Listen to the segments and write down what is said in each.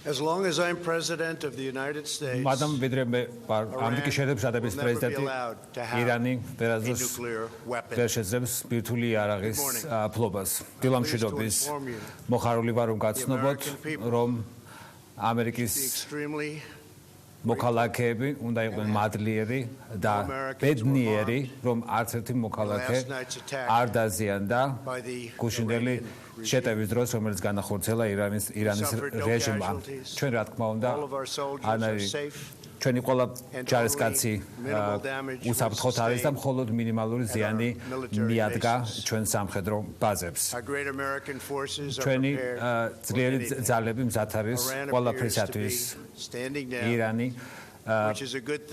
As long as I'm president of the United States, Madam Vidre Amerikის შეერთებული შტატების პრეზიდენტი ირანი ვერაზოს ვერ შეძლებს ბირთვული იარაღის ფლობას. დილამშვიდობის მოხარული ვარ რომ გაცნობოთ რომ ამერიკის მოქალაქეები უნდა იყვნენ მადლიერი და ბედნიერი რომ არც ერთი მოქალაქე არ დაზიანდა გუშინდელი შეტევის დროს რომელიც განახორციელა ირანის რეჟიმმა. ჩვენ რა თქმა უნდა ჩვენი ყველა ჯარისკაცი უსაფრთხოდ არის და მხოლოდ მინიმალური ზიანი მიადგა ჩვენ სამხედრო ბაზებს. ჩვენი ძლიერი ძალები მზად არის ყველაფრისათვის ირანი ასუსებს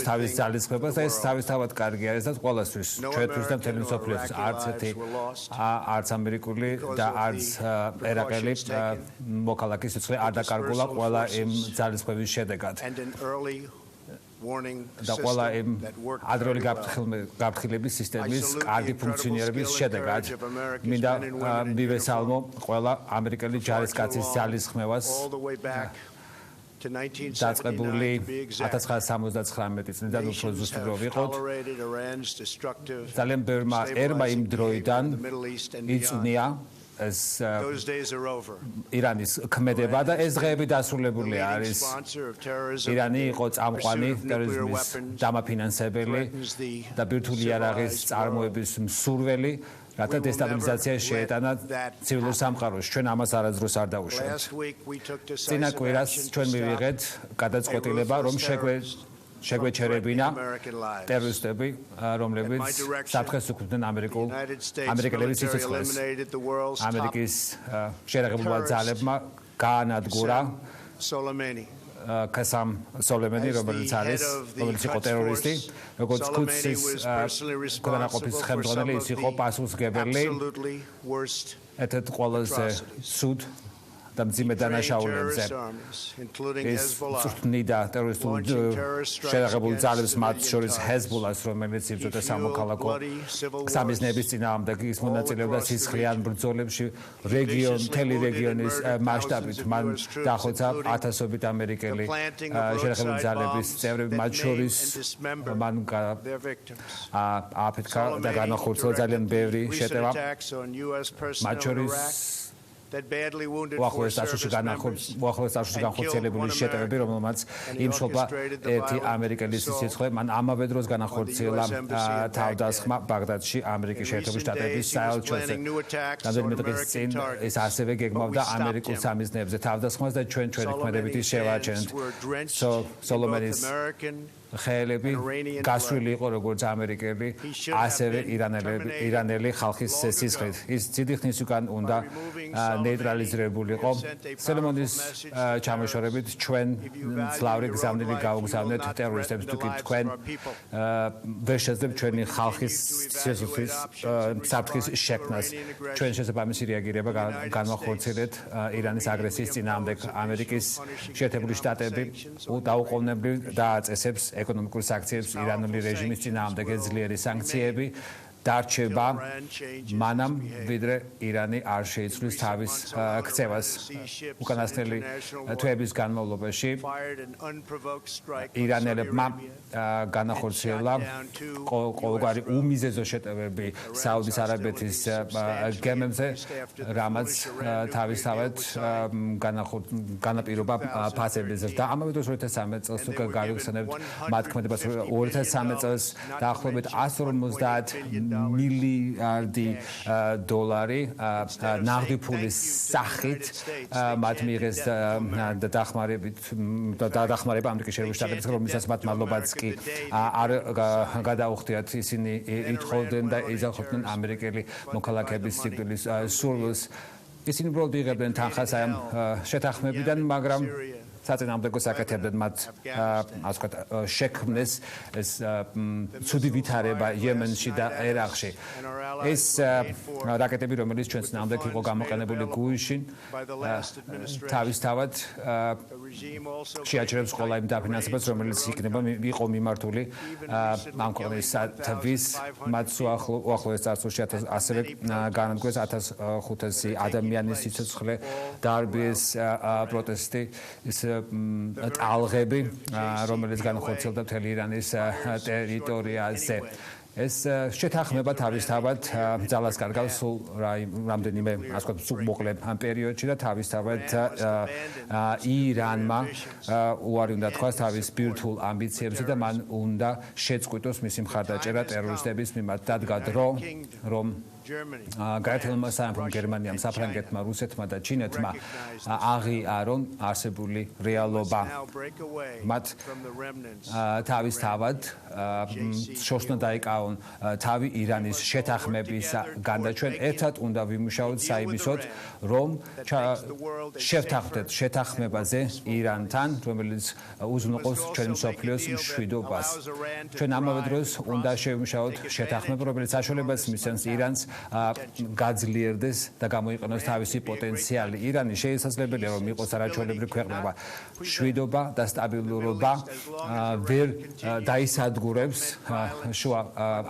თავის ძალისხმებას და ეს თავისთავად კარგი არის და ყველასთვის ჩვენთვის და მთელი მსოფლიოსთვის არც ამერიკული და არც ერაყელი მოქალაქის სიცხე არ დაკარგულა ყველა იმ ძალისხმების შედეგად. და ყველა იმ ადრეული გაფრთხილების სისტემის კარგი ფუნქციონირების შედეგად მინდა მივესალმო ყველა ამერიკელი ჯარისკაცის ძალისხმევას დაწყებული 1979 წლიდან უფრო ზუსტად რო ვიყოთ ძალიან ბევრმა ერმა იმ დროიდან იწვნია ეს ირანის ქმედება და ეს დღეები დასრულებული არის. ირანი იყო წამყვანი ტერორიზმის დამაფინანსებელი და ბირთვული იარაღის წარმოების მსურველი, რათა დესტაბილიზაცია შეეტანა ცივილურ სამყაროს. ჩვენ ამას არასდროს არ დავუშვებთ. წინა კვირას ჩვენ მივიღეთ გადაწყვეტილება, რომ შეგვეჩერებინა ტერორისტები, რომლებიც საფრთხეს უქმნიან ამერიკელების სიცოცხლეს. ამერიკის შეერაღებულმა ძალებმა გაანადგურა კასამ სოლემენი, რომელიც იყო ტერორისტი, როგორც კუდსის განაყოფის ხელმძღვანელი, ის იყო პასუხისმგებელი ერთ-ერთ ყველაზე სუდ და მძიმე დანაშაულებზე. ის წვრთნიდა ტერორისტულ შეერაღებულ ძალებს, მათ შორის ჰეზბოლას, რომელიც იბრძოდა სამოქალაქო სამიზნეების წინააღმდეგ. ის მონაწილეობდა სისხლიან ბრძოლებში მთელი რეგიონის მასშტაბით. მან დახოცა ათასობით ამერიკელი შეერაღებული ძალების წევრები, მათ შორის მან აფეთქა და განახორციელა ძალიან ბევრი შეტევა, მათ შორის უახლოეს წარსულში განხორციელებული შეტევები, რომელმაც იმშობა ერთი ამერიკელის სიცხე. მან ამავე დროს განახორციელა თავდასხმა ბაღდადში ამერიკის შეერთებული შტატების საელჩოზე. რამდენიმე დღის წინ ეს ასევე გეგმავდა ამერიკულ სამიზნეებზე თავდასხმას და ჩვენი ქმედებითი შევარჩენთ. სოლომენის ხელები გასვლილი იყო როგორც ამერიკელი, ასევე ირანელი ხალხის სისხლით. ის დიდი ხნის უკან უნდა ნეიტრალიზირებულიყო. სოლომონის ჩამოშორებით ჩვენ მძლავრი გზავნილი გავგზავნეთ ტერორისტებს, თუ კი თქვენ ვერ შეძლებთ ჩვენი ხალხის სიცოცხლის საფრთხის შექმნას. ჩვენ შესაბამისი რეაგირება განვახორციელეთ ირანის აგრესიის წინააღმდეგ. ამერიკის შეერთებული შტატები დაუყოვნებლივ დააწესებს ეკონომიკურ სანქციებს ირანული რეჟიმის წინააღმდეგ. ძლიერი სანქციები დარჩება მანამ ვიდრე ირანი არ შეიცვლის თავის ქცევას. უკანასკნელი თვეების განმავლობაში ირანელებმა განახორციელა ყოველგვარი უმიზეზო შეტევები საუდის არაბეთის გემებზე, რამაც თავისთავად განაპირობა ფასების ზრდა. ამავე დროს 2013 წელს თუ გავიხსენებთ მათ ქმედებას, 2013 წელს დაახლოებით 150 მილიარდი დოლარი ნაღდი ფულის სახით მათ მიიღეს დახმარება ამერიკის შეერთებული შტატების, რომელსაც მათ მადლობაც კი არ გადაუხდიათ. ისინი ითხოვდნენ და იზახობდნენ ამერიკელი მოქალაქეების სიკვდილის სურვილს. ისინი უბრალოდ იღებდნენ თანხას ამ შეთანხმებიდან, მაგრამ საწინააღმდეგო საკეთებდნენ მათ ასე ვთქვათ შექმნეს ეს ცუდი ვითარება იემენში და ერაყში. ეს რაკეტები, რომელიც ჩვენ წინააღმდეგ იყო გამოყენებული გუიშინ, თავისთავად შეაჩერებს ყველა იმ დაფინანსებას, რომელიც იყო მიმართული ამ ქვეყნისათვის. მათ უახლოეს წარსულში ასევე განადგურეს 1500 ადამიანის სიცოცხლე, დაარბიეს პროტესტი, ის ტალღები, რომელიც განხორციელდა მთელი ირანის ტერიტორიაზე. ეს შეთანხმება თავისთავად ძალას კარგავს სულ რამდენიმე ასე ვთქვათ სულ მოკლე პერიოდში და თავისთავად ირანმა უარი უნდა თქვას თავის ბირთვულ ამბიციებზე და მან უნდა შეწყვიტოს მისი მხარდაჭერა ტერორისტების მიმართ. დადგა დრო, რომ გაერთიანებულმა სამეფომ გერმანიამ, საფრანგეთმა, რუსეთმა და ჩინეთმა აღიარონ არსებული რეალობა. მათ თავისთავად შორსნა დაიკავონ თავი ირანის შეთანხმების განდაჩვენ. ერთად უნდა ვიმუშაოთ საიმისოდ, რომ შევთანხმდეთ შეთანხმებაზე ირანთან, რომელიც უზრუნველყოფს ჩვენი მსოფლიოს მშვიდობას. ჩვენ ამავე დროს უნდა შევიმუშაოთ შეთანხმება, რომელიც საშუალებას მისცემს ირანს გაძლიერდეს და გამოიყენოს თავისი პოტენციალი. ირანი შესაძლებელია რომ იყოს არაჩვეულებრივი ქვეყნება. მშვიდობა და სტაბილურობა ვერ დაისადგურებს შუა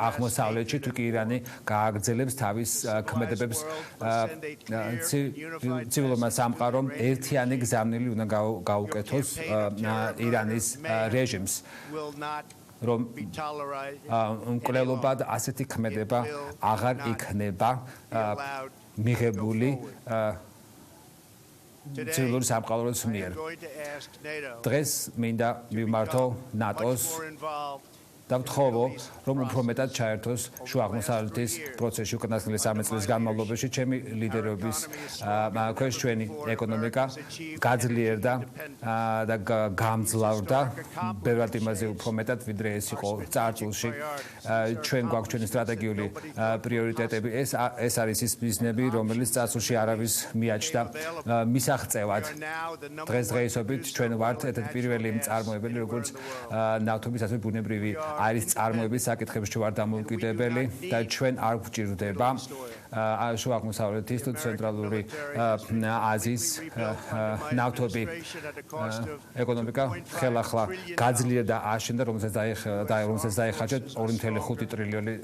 აღმოსავლეთში, თუ კი ირანი გააგრძელებს თავის ქმედებებს ცივილურმა სამყარომ ერთიანი გზავნილი უნდა გაუკეთოს ირანის რეჟიმს. რომ მკვლელობა და ასეთი ქმედება აღარ იქნება მიღებული ცივილური სამყაროს მიერ. დღეს მინდა მიმართო ნატოს და ვთხოვო, რომ უფრო მეტად ჩაერთოს შუა აღმოსავლეთის პროცესში უკანასკნელი 13 წლის განმავლობაში. ჩემი ლიდერობის ქვეშ ჩვენი ეკონომიკა გაძლიერდა და გამძლავრდა ბევრად იმაზე უფრო მეტად, ვიდრე ეს იყო წარსულში. ჩვენ გვაქვს ჩვენი სტრატეგიული პრიორიტეტები. ეს არის ის ბიზნესები, რომელიც წარსულში არავის მიაჩნდა მისაღწევად. დღესდღეობით ჩვენ ვართ ერთ-ერთი პირველი მწარმოებელი, როგორც ნავთობის ასევე ბუნებრივი არის წარმოების საკითხებში ვარ დამოუკიდებელი და ჩვენ არ გვჭირდება შუა აღმოსავლეთის თუ ცენტრალური აზიის ნავთობი. ეკონომიკა ხელახლა გაძლიერდა აშენდა, რომელსაც დაიხარჯა 2.5 ტრილიონი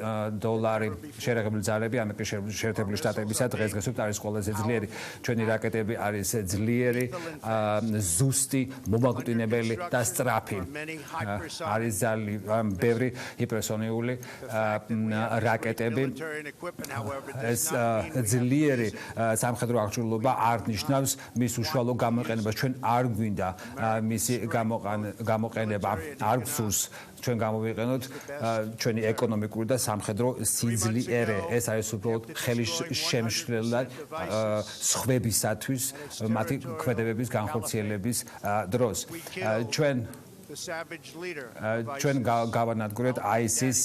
დოლარი. შერეღებული ძალები ამერიკის შეერთებული შტატებისა დღესდღეობით არის ყველაზე ძლიერი. ჩვენი რაკეტები არის ძლიერი, ზუსტი, მომაკვდინებელი და სწრაფი. არის ბევრი ჰიპერსონიული რაკეტები. ეს ძლიერი სამხედრო აღჭურვილობა არ ნიშნავს მის უშუალო გამოყენებას. ჩვენ არ გვინდა მისი გამოყენება, არ გვსურს ჩვენ გამოვიყენოთ ჩვენი ეკონომიკური და სამხედრო სიძლიერე. ეს არის უბრალოდ ხელისშემშლელი სხვებისათვის მათი ქმედებების განხორციელების დროს. ჩვენ გავანადგურეთ ISIS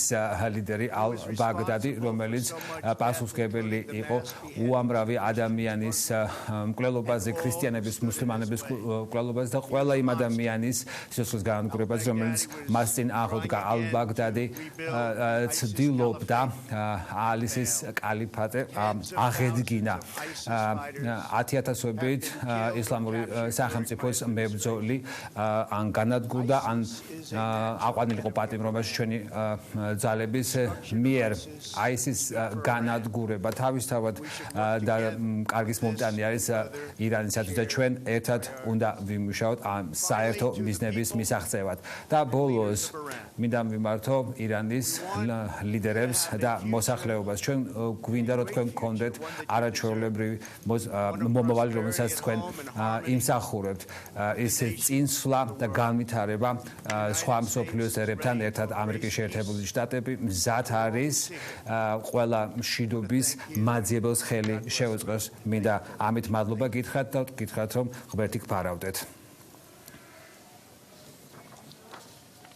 ლიდერი ალ-ბაგდადი, რომელიც პასუხისმგებელი იყო უამრავი ადამიანის მკვლელობაზე, ქრისტიანების, მუსლიმანების მკვლელობაზე და ყველა იმ ადამიანის სიცოცხლის განადგურებაზე, რომელიც მას წინ აღუდგა. ალ-ბაგდადი ცდილობდა ISIS კალიფატი აღედგინა. 10,000-ობით ისლამური სახელმწიფოს მებრძოლი ან განადგურდა ან აყვანილიყო პატიმრობაში ჩვენი ძალების მიერ. ISIS განადგურება თავისთავად და კარგის მომტანი არის ირანისათვის და ჩვენ ერთად უნდა ვიმუშაოთ ამ საერთო მიზნების მისაღწევად. და ბოლოს მინდა მიმართო ირანის ლიდერებს და მოსახლეობას. ჩვენ გვინდა რომ თქვენ გქონდეთ არაჩვეულებრივი მომავალი, რომელსაც თქვენ იმსახურებთ. ეს წინსვლა და განვითარება სხვა მსოფლიოს ერებთან ერთად ამერიკის შეერთებული შტატები მზად არის ყველა მშვიდობის მაძიებელს ხელი შეუწყოს. მინდა ამით მადლობა გითხრათ და გითხრათ, რომ ღმერთი გფარავდეთ.